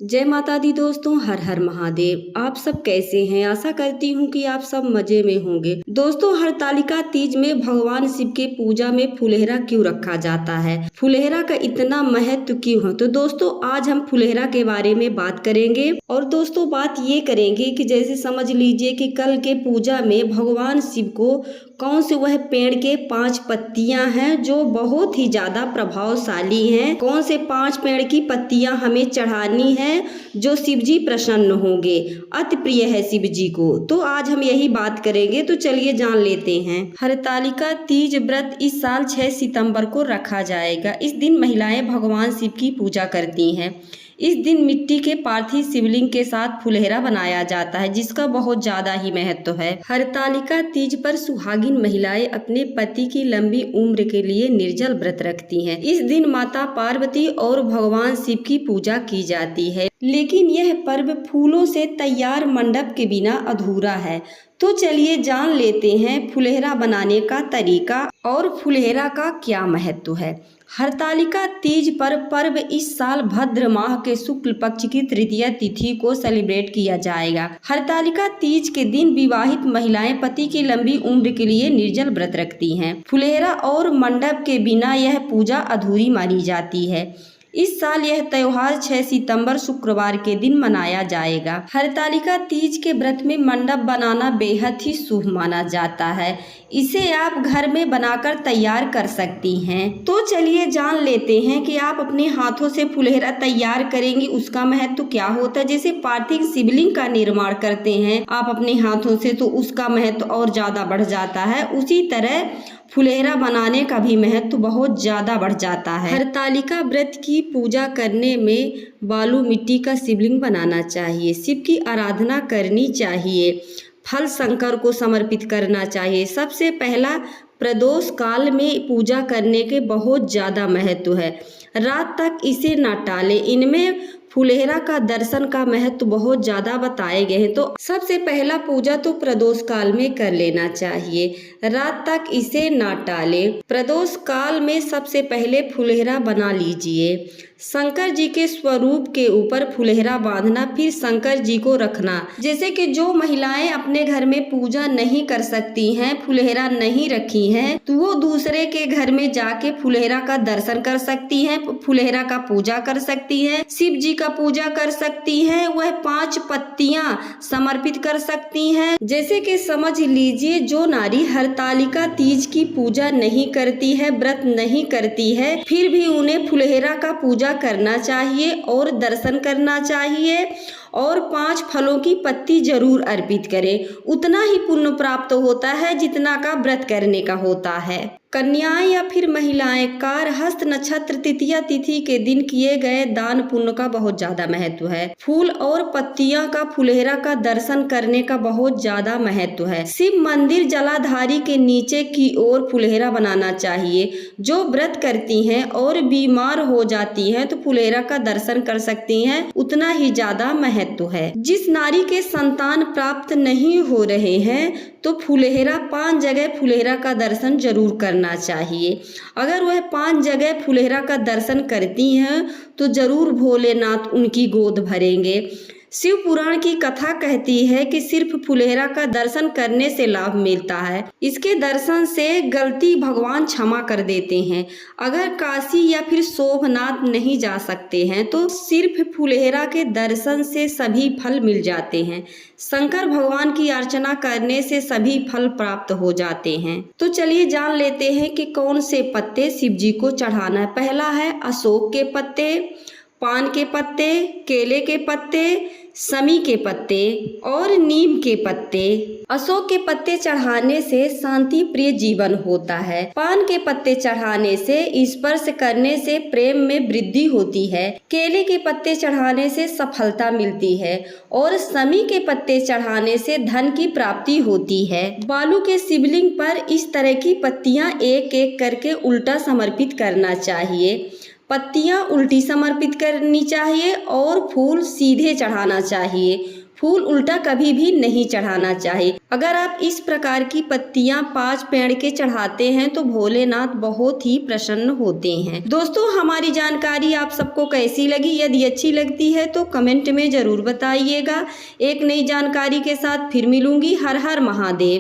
जय माता दी दोस्तों, हर हर महादेव। आप सब कैसे हैं? आशा करती हूँ कि आप सब मजे में होंगे। दोस्तों, हरतालिका तीज में भगवान शिव के पूजा में फुलहरा क्यों रखा जाता है? फुलहरा का इतना महत्व क्यों है? तो दोस्तों, आज हम फुलहरा के बारे में बात करेंगे। और दोस्तों, बात ये करेंगे कि जैसे समझ लीजिए कि कल के पूजा में भगवान शिव को कौन से वह पेड़ के 5 पत्तियां हैं जो बहुत ही ज्यादा प्रभावशाली हैं। कौन से 5 पेड़ की पत्तियां हमें चढ़ानी है जो शिव जी प्रसन्न होंगे, अति प्रिय है शिव जी को। तो आज हम यही बात करेंगे, तो चलिए जान लेते हैं। हरतालिका तीज व्रत इस साल 6 सितंबर को रखा जाएगा। इस दिन महिलाएं भगवान शिव की पूजा करती हैं। इस दिन मिट्टी के पार्थिव शिवलिंग के साथ फुलहरा बनाया जाता है, जिसका बहुत ज्यादा ही महत्व है। हरतालिका तीज पर सुहागिन महिलाएं अपने पति की लंबी उम्र के लिए निर्जल व्रत रखती हैं। इस दिन माता पार्वती और भगवान शिव की पूजा की जाती है। लेकिन यह पर्व फूलों से तैयार मंडप के बिना अधूरा है। तो चलिए जान लेते हैं फुलहरा बनाने का तरीका और फुलहरा का क्या महत्व है। हरतालिका तीज पर पर्व इस साल भाद्र माह के शुक्ल पक्ष की तृतीया तिथि को सेलिब्रेट किया जाएगा। हरतालिका तीज के दिन विवाहित महिलाएं पति की लंबी उम्र के लिए निर्जल व्रत रखती हैं। फुलहरा और मंडप के बिना यह पूजा अधूरी मानी जाती है। इस साल यह त्योहार 6 सितंबर शुक्रवार के दिन मनाया जाएगा। हरतालिका तीज के व्रत में मंडप बनाना बेहद ही शुभ माना जाता है। इसे आप घर में बनाकर तैयार कर सकती हैं। तो चलिए जान लेते हैं कि आप अपने हाथों से फुलहरा तैयार करेंगी, उसका महत्व क्या होता है। जैसे पार्थिव शिवलिंग का निर्माण करते हैं आप अपने हाथों से, तो उसका महत्व और ज्यादा बढ़ जाता है। उसी तरह फुलहरा बनाने का भी महत्व बहुत ज्यादा बढ़ जाता है। हरतालिका व्रत की पूजा करने में बालू मिट्टी का शिवलिंग बनाना चाहिए। शिव की आराधना करनी चाहिए। फल शंकर को समर्पित करना चाहिए। सबसे पहला प्रदोष काल में पूजा करने के बहुत ज्यादा महत्व है। रात तक इसे न टालें। इनमें फुलहरा का दर्शन का महत्व बहुत ज्यादा बताए गए हैं। तो सबसे पहला पूजा तो प्रदोष काल में कर लेना चाहिए। रात तक इसे ना टालें। प्रदोष काल में सबसे पहले फुलहरा बना लीजिए। शंकर जी के स्वरूप के ऊपर फुलहरा बांधना, फिर शंकर जी को रखना। जैसे कि जो महिलाएं अपने घर में पूजा नहीं कर सकती हैं, फुलहरा नहीं रखी हैं, तो वो दूसरे के घर में जाके फुलहरा का दर्शन कर सकती हैं, फुलहरा का पूजा कर सकती हैं, शिव जी का पूजा कर सकती हैं। वह 5 पत्तियां समर्पित कर सकती हैं। जैसे कि समझ लीजिए जो नारी हरतालिका तीज की पूजा नहीं करती है, व्रत नहीं करती है, फिर भी उन्हें फुलहरा का पूजा करना चाहिए और दर्शन करना चाहिए और 5 फलों की पत्ती जरूर अर्पित करें। उतना ही पुण्य प्राप्त होता है जितना का व्रत करने का होता है। कन्याएं या फिर महिलाएं कार हस्त नक्षत्र तृतीया तिथि के दिन किए गए दान पुण्य का बहुत ज्यादा महत्व है। फूल और पत्तियां का फुलहरा का दर्शन करने का बहुत ज्यादा महत्व है। शिव मंदिर जलाधारी के नीचे की ओर फुलहरा बनाना चाहिए। जो व्रत करती हैं और बीमार हो जाती हैं तो फुलहरा का दर्शन कर सकती हैं। उतना ही ज्यादा महत्व है। जिस नारी के संतान प्राप्त नहीं हो रहे हैं तो फुलहरा 5 जगह फुलहरा का दर्शन जरूर करना चाहिए। अगर वह 5 जगह फुलहरा का दर्शन करती हैं तो जरूर भोलेनाथ उनकी गोद भरेंगे। शिव पुराण की कथा कहती है कि सिर्फ फुलहरा का दर्शन करने से लाभ मिलता है। इसके दर्शन से गलती भगवान क्षमा कर देते हैं। अगर काशी या फिर सोमनाथ नहीं जा सकते हैं तो सिर्फ फुलहरा के दर्शन से सभी फल मिल जाते हैं। शंकर भगवान की अर्चना करने से सभी फल प्राप्त हो जाते हैं। तो चलिए जान लेते हैं कि कौन से पत्ते शिव जी को चढ़ाना है। पहला है अशोक के पत्ते, पान के पत्ते, केले के पत्ते, समी के पत्ते और नीम के पत्ते। अशोक के पत्ते चढ़ाने से शांति प्रिय जीवन होता है। पान के पत्ते चढ़ाने से स्पर्श करने से प्रेम में वृद्धि होती है। केले के पत्ते चढ़ाने से सफलता मिलती है और समी के पत्ते चढ़ाने से धन की प्राप्ति होती है। बालू के शिवलिंग पर इस तरह की पत्तियां एक एक करके उल्टा समर्पित करना चाहिए। पत्तियां उल्टी समर्पित करनी चाहिए और फूल सीधे चढ़ाना चाहिए। फूल उल्टा कभी भी नहीं चढ़ाना चाहिए। अगर आप इस प्रकार की पत्तियां 5 पेड़ के चढ़ाते हैं तो भोलेनाथ बहुत ही प्रसन्न होते हैं। दोस्तों, हमारी जानकारी आप सबको कैसी लगी? यदि अच्छी लगती है तो कमेंट में जरूर बताइएगा। एक नई जानकारी के साथ फिर मिलूंगी। हर हर महादेव।